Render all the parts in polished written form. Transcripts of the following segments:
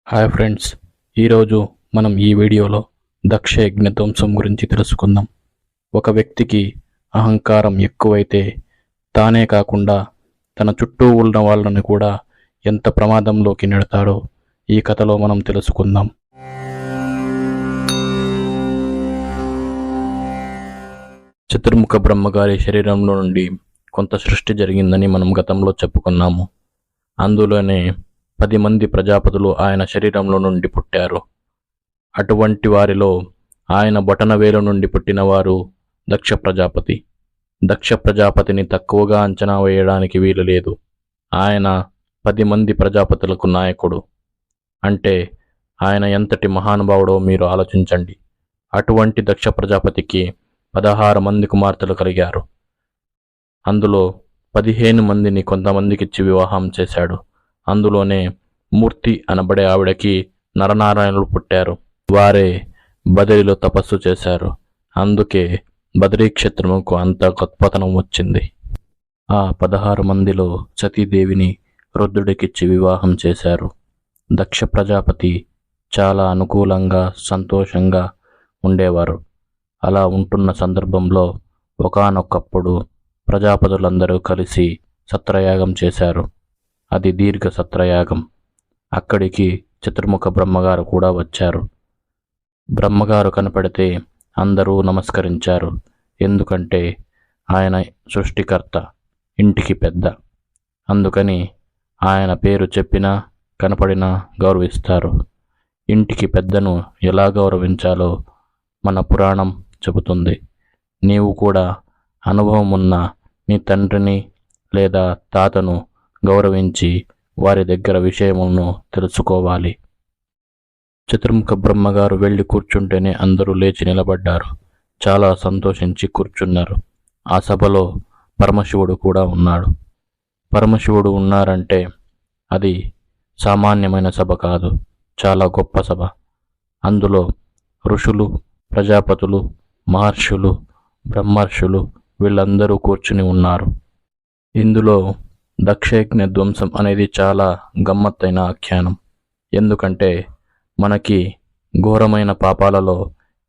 Hi friends, ఈరోజు మనం ఈ వీడియోలో దక్ష యజ్ఞధ్వంసం గురించి తెలుసుకుందాం. ఒక వ్యక్తికి అహంకారం ఎక్కువైతే తానే కాకుండా తన చుట్టూ ఉన్న వాళ్ళని కూడా ఎంత ప్రమాదంలోకి నెడతాడో ఈ కథలో మనం తెలుసుకుందాం. చతుర్ముఖ బ్రహ్మగారి శరీరంలో నుండి కొంత సృష్టి జరిగిందని మనం గతంలో చెప్పుకున్నాము. అందులోనే 10 మంది ప్రజాపతులు ఆయన శరీరంలో నుండి పుట్టారు. అటువంటి వారిలో ఆయన బొటనవేలు నుండి పుట్టినవారు దక్ష ప్రజాపతి. దక్ష ప్రజాపతిని తక్కువగా అంచనా వేయడానికి వీలు లేదు. ఆయన 10 మంది ప్రజాపతులకు నాయకుడు. అంటే ఆయన ఎంతటి మహానుభావుడో మీరు ఆలోచించండి. అటువంటి దక్ష ప్రజాపతికి 16 మంది కుమార్తెలు కలిగారు. అందులో 15 మందిని కొంతమందికిచ్చి వివాహం చేశాడు. అందులోనే మూర్తి అనబడే ఆవిడకి నరనారాయణులు పుట్టారు. వారే బదరిలో తపస్సు చేశారు. అందుకే బదరీ క్షేత్రముకు అంత గొప్పతనం వచ్చింది. ఆ 16 మందిలో సతీదేవిని రుద్రుడికిచ్చి వివాహం చేశారు. దక్ష ప్రజాపతి చాలా అనుకూలంగా సంతోషంగా ఉండేవారు. అలా ఉంటున్న సందర్భంలో ఒకానొకప్పుడు ప్రజాపతులందరూ కలిసి సత్రయాగం చేశారు. అది దీర్ఘ సత్రయాగం. అక్కడికి చతుర్ముఖ బ్రహ్మగారు కూడా వచ్చారు. బ్రహ్మగారు కనపడితే అందరూ నమస్కరించారు. ఎందుకంటే ఆయన సృష్టికర్త, ఇంటికి పెద్ద. అందుకని ఆయన పేరు చెప్పినా కనపడినా గౌరవిస్తారు. ఇంటికి పెద్దను ఎలా గౌరవించాలో మన పురాణం చెబుతుంది. నీవు కూడా అనుభవం ఉన్న నీ తండ్రిని లేదా తాతను గౌరవించి వారి దగ్గర విషయములను తెలుసుకోవాలి. చతుర్ముఖ బ్రహ్మగారు వెళ్ళి కూర్చుంటేనే అందరూ లేచి నిలబడ్డారు. చాలా సంతోషించి కూర్చున్నారు. ఆ సభలో పరమశివుడు కూడా ఉన్నాడు. పరమశివుడు ఉన్నారంటే అది సామాన్యమైన సభ కాదు, చాలా గొప్ప సభ. అందులో ఋషులు, ప్రజాపతులు, మహర్షులు, బ్రహ్మర్షులు వీళ్ళందరూ కూర్చుని ఉన్నారు. ఇందులో దక్షయజ్ఞ ధ్వంసం అనేది చాలా గమ్మత్తైన ఆఖ్యానం. ఎందుకంటే మనకి ఘోరమైన పాపాలలో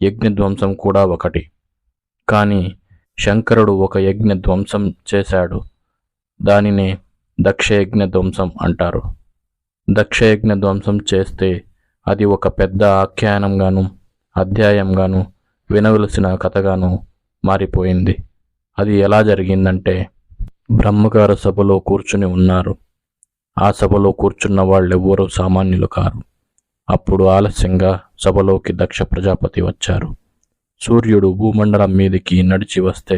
యజ్ఞధ్వంసం కూడా ఒకటి. కానీ శంకరుడు ఒక యజ్ఞ ధ్వంసం చేశాడు. దానినే దక్షయజ్ఞ ధ్వంసం అంటారు. దక్షయజ్ఞ ధ్వంసం చేస్తే అది ఒక పెద్ద ఆఖ్యానంగాను అధ్యాయంగాను వినవలసిన కథగాను మారిపోయింది. అది ఎలా జరిగిందంటే, బ్రహ్మగారు సభలో కూర్చుని ఉన్నారు. ఆ సభలో కూర్చున్న వాళ్ళెవ్వరూ సామాన్యులు కారు. అప్పుడు ఆలస్యంగా సభలోకి దక్ష ప్రజాపతి వచ్చారు. సూర్యుడు భూమండలం మీదికి నడిచి వస్తే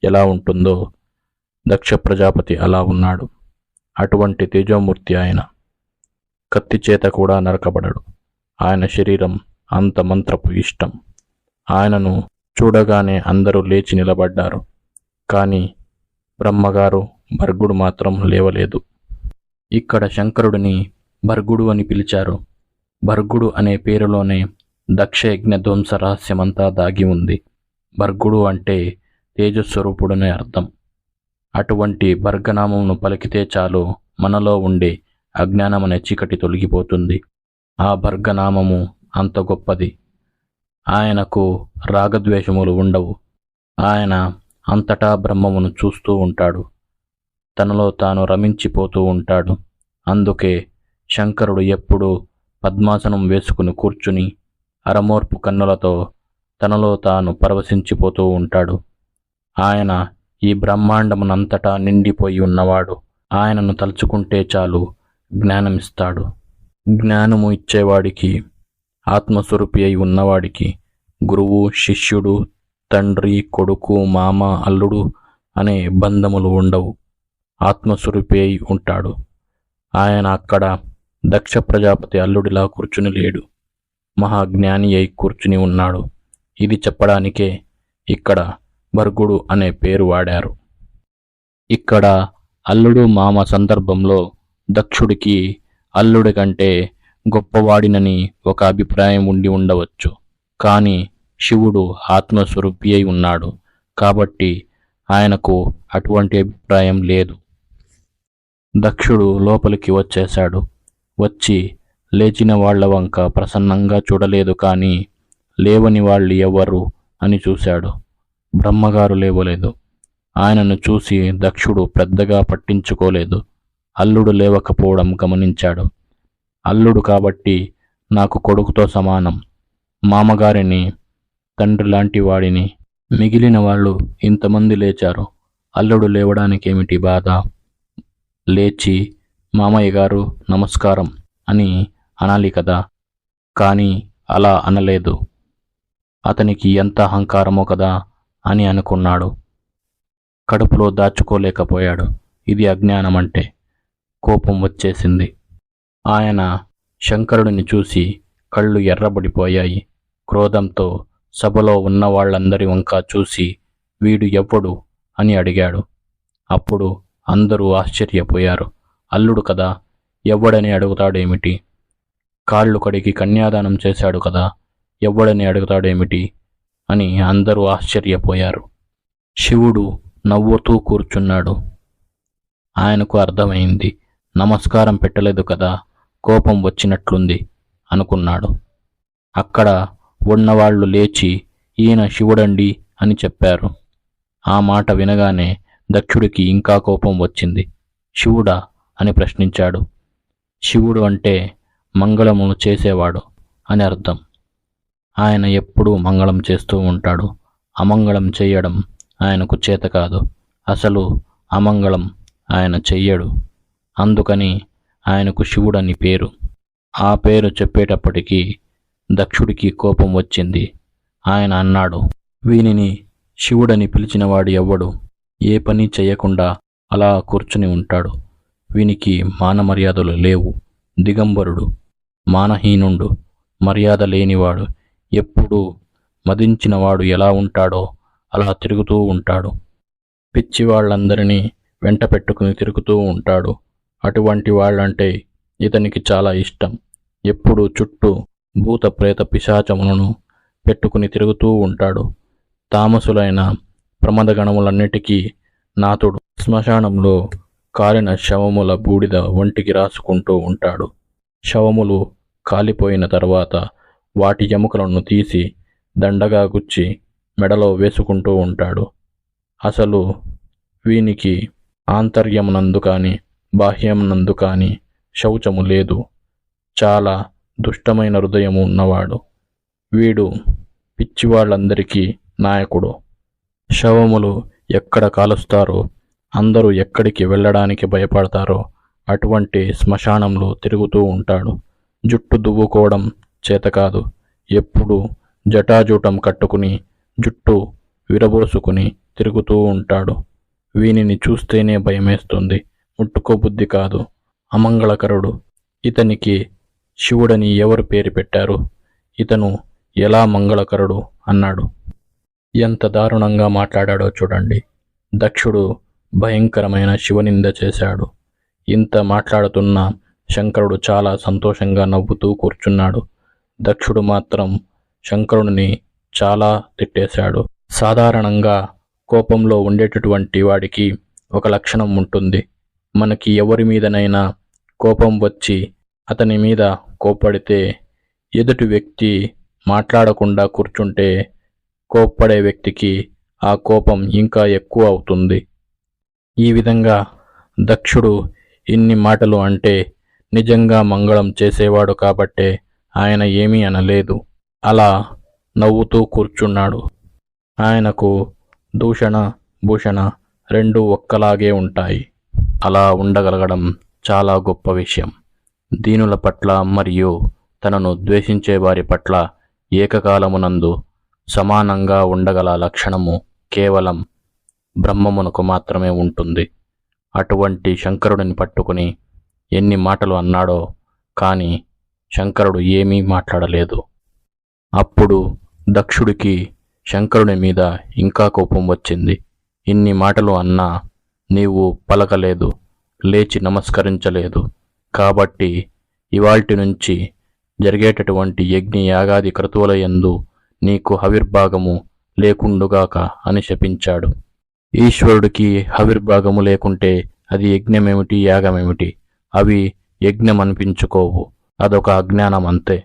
ఎలా ఉంటుందో దక్ష ప్రజాపతి అలా ఉన్నాడు. అటువంటి తేజోమూర్తి ఆయన. కత్తి చేత కూడా నరకబడడు. ఆయన శరీరం అంత మంత్రపు ఇష్టం. ఆయనను చూడగానే అందరూ లేచి నిలబడ్డారు. కానీ బ్రహ్మగారు భర్గుడు మాత్రం లేవలేదు. ఇక్కడ శంకరుడిని భర్గుడు అని పిలిచారు. భర్గుడు అనే పేరులోనే దక్ష యజ్ఞ ధ్వంస రహస్యమంతా దాగి ఉంది. భర్గుడు అంటే తేజస్వరూపుడనే అర్థం. అటువంటి భర్గనామమును పలికితే చాలు మనలో ఉండే అజ్ఞానమనే చీకటి తొలగిపోతుంది. ఆ భర్గనామము అంత గొప్పది. ఆయనకు రాగద్వేషములు ఉండవు. ఆయన అంతటా బ్రహ్మమును చూస్తూ ఉంటాడు. తనలో తాను రమించిపోతూ ఉంటాడు. అందుకే శంకరుడు ఎప్పుడూ పద్మాసనం వేసుకుని కూర్చుని అరమోర్పు కన్నులతో తనలో తాను పరవశించిపోతూ ఉంటాడు. ఆయన ఈ బ్రహ్మాండమునంతటా నిండిపోయి ఉన్నవాడు. ఆయనను తలుచుకుంటే చాలు జ్ఞానమిస్తాడు. జ్ఞానము ఇచ్చేవాడికి, ఆత్మస్వరూపి అయి ఉన్నవాడికి గురువు, శిష్యుడు, తండ్రి, కొడుకు, మామ, అల్లుడు అనే బంధములు ఉండవు. ఆత్మస్వరూపి అయి ఉంటాడు. ఆయన అక్కడ దక్ష ప్రజాపతి అల్లుడిలా కూర్చుని లేడు. మహాజ్ఞాని అయి కూర్చుని ఉన్నాడు. ఇది చెప్పడానికే ఇక్కడ భర్గుడు అనే పేరు వాడారు. ఇక్కడ అల్లుడు మామ సందర్భంలో దక్షుడికి అల్లుడి కంటే గొప్పవాడినని ఒక అభిప్రాయం ఉండి ఉండవచ్చు. కానీ శివుడు ఆత్మస్వరూపి అయి ఉన్నాడు కాబట్టి ఆయనకు అటువంటి అభిప్రాయం లేదు. దక్షుడు లోపలికి వచ్చేశాడు. వచ్చి లేచిన వాళ్ల వంక ప్రసన్నంగా చూడలేదు, కానీ లేవని వాళ్ళు ఎవరు అని చూశాడు. బ్రహ్మగారు లేవలేదు. ఆయనను చూసి దక్షుడు పెద్దగా పట్టించుకోలేదు. అల్లుడు లేవకపోవడం గమనించాడు. అల్లుడు కాబట్టి నాకు కొడుకుతో సమానం, మామగారిని తండ్రి లాంటి వాడిని. మిగిలిన వాళ్ళు ఇంతమంది లేచారు, అల్లుడు లేవడానికేమిటి బాధ? లేచి మామయ్య గారు నమస్కారం అని అనాలి కదా. కానీ అలా అనలేదు. అతనికి ఎంత అహంకారమో కదా అని అనుకున్నాడు. కడుపులో దాచుకోలేకపోయాడు. ఇది అజ్ఞానం అంటే. కోపం వచ్చేసింది. ఆయన శంకరుడిని చూసి కళ్ళు ఎర్రబడిపోయాయి. క్రోధంతో సభలో ఉన్న వాళ్ళందరి వంక చూసి వీడు ఎవ్వడు అని అడిగాడు. అప్పుడు అందరూ ఆశ్చర్యపోయారు. అల్లుడు కదా, ఎవ్వడని అడుగుతాడేమిటి? కాళ్ళు కడిగి కన్యాదానం చేశాడు కదా, ఎవ్వడని అడుగుతాడేమిటి అని అందరూ ఆశ్చర్యపోయారు. శివుడు నవ్వుతూ కూర్చున్నాడు. ఆయనకు అర్థమైంది. నమస్కారం పెట్టలేదు కదా, కోపం వచ్చినట్లుంది అనుకున్నాడు. అక్కడ ఉన్నవాళ్లు లేచి ఈయన శివుడండి అని చెప్పారు. ఆ మాట వినగానే దక్షుడికి ఇంకా కోపం వచ్చింది. శివుడా అని ప్రశ్నించాడు. శివుడు అంటే మంగళమును చేసేవాడు అని అర్థం. ఆయన ఎప్పుడూ మంగళం చేస్తూ ఉంటాడు. అమంగళం చెయ్యడం ఆయనకు చేత కాదు. అసలు అమంగళం ఆయన చెయ్యడు. అందుకని ఆయనకు శివుడని పేరు. ఆ పేరు చెప్పేటప్పటికీ దక్షుడికి కోపం వచ్చింది. ఆయన అన్నాడు, వీనిని శివుడని పిలిచినవాడు ఎవ్వడు? ఏ పని చెయ్యకుండా అలా కూర్చుని ఉంటాడు. వీనికి మానమర్యాదలు లేవు. దిగంబరుడు, మానహీనుండు, మర్యాద లేనివాడు. ఎప్పుడూ మదించినవాడు ఎలా ఉంటాడో అలా తిరుగుతూ ఉంటాడు. పిచ్చివాళ్లందరినీ వెంట పెట్టుకుని తిరుగుతూ ఉంటాడు. అటువంటి వాళ్ళంటే ఇతనికి చాలా ఇష్టం. ఎప్పుడూ చుట్టూ భూత ప్రేత పిశాచములను పెట్టుకుని తిరుగుతూ ఉంటాడు. తామసులైన ప్రమదగణములన్నిటికీ నాథుడు. శ్మశానంలో కాలిన శవముల బూడిద ఒంటికి రాసుకుంటూ ఉంటాడు. శవములు కాలిపోయిన తర్వాత వాటి ఎముకలను తీసి దండగా గుచ్చి మెడలో వేసుకుంటూ ఉంటాడు. అసలు వీనికి ఆంతర్యమునందు కాని బాహ్యమునందు కాని శౌచము లేదు. చాలా దుష్టమైన హృదయము ఉన్నవాడు. వీడు పిచ్చివాళ్లందరికీ నాయకుడు. శవములు ఎక్కడ కాలుస్తారో, అందరూ ఎక్కడికి వెళ్ళడానికి భయపడతారో అటువంటి శ్మశానంలో తిరుగుతూ ఉంటాడు. జుట్టు దువ్వుకోవడం చేతకాదు. ఎప్పుడు జటాజూటం కట్టుకుని జుట్టు విరబోసుకుని తిరుగుతూ ఉంటాడు. వీనిని చూస్తేనే భయమేస్తుంది. ముట్టుకోబుద్ధి కాదు. అమంగళకరుడు. ఇతనికి శివుడని ఎవరు పేరు పెట్టారు? ఇతను ఎలా మంగళకరుడు అన్నాడు. ఎంత దారుణంగా మాట్లాడాడో చూడండి. దక్షుడు భయంకరమైన శివనింద చేశాడు. ఇంత మాట్లాడుతున్న శంకరుడు చాలా సంతోషంగా నవ్వుతూ కూర్చున్నాడు. దక్షుడు మాత్రం శంకరుడిని చాలా తిట్టేశాడు. సాధారణంగా కోపంలో ఉండేటటువంటి వాడికి ఒక లక్షణం ఉంటుంది. మనకి ఎవరి మీదనైనా కోపం వచ్చి అతని మీద కోప్పడితే ఎదుటి వ్యక్తి మాట్లాడకుండా కూర్చుంటే కోప్పడే వ్యక్తికి ఆ కోపం ఇంకా ఎక్కువ అవుతుంది. ఈ విధంగా దక్షుడు ఇన్ని మాటలు అంటే నిజంగా మంగళం చేసేవాడు కాబట్టే ఆయన ఏమీ అనలేదు. అలా నవ్వుతూ కూర్చున్నాడు. ఆయనకు దూషణ భూషణ రెండూ ఒక్కలాగే ఉంటాయి. అలా ఉండగలగడం చాలా గొప్ప విషయం. దీనుల పట్ల మరియు తనను ద్వేషించే వారి పట్ల ఏకకాలమునందు సమానంగా ఉండగల లక్షణము కేవలం బ్రహ్మమునకు మాత్రమే ఉంటుంది. అటువంటి శంకరుడిని పట్టుకుని ఎన్ని మాటలు అన్నాడో, కానీ శంకరుడు ఏమీ మాట్లాడలేదు. అప్పుడు దక్షుడికి శంకరుని మీద ఇంకా కోపం వచ్చింది. ఇన్ని మాటలు అన్నా నీవు పలకలేదు, లేచి నమస్కరించలేదు. కాబట్టి ఇవాల్టి నుంచి జరిగేటటువంటి యజ్ఞ యాగాది క్రతువుల యందు నీకు హవిర్భాగము లేకుండుగాక అని శపించాడు. ఈశ్వరుడికి హవిర్భాగము లేకుంటే అది యజ్ఞమేమిటి, యాగమేమిటి? అవి యజ్ఞమనిపించుకోవు. అదొక అజ్ఞానం అంతే.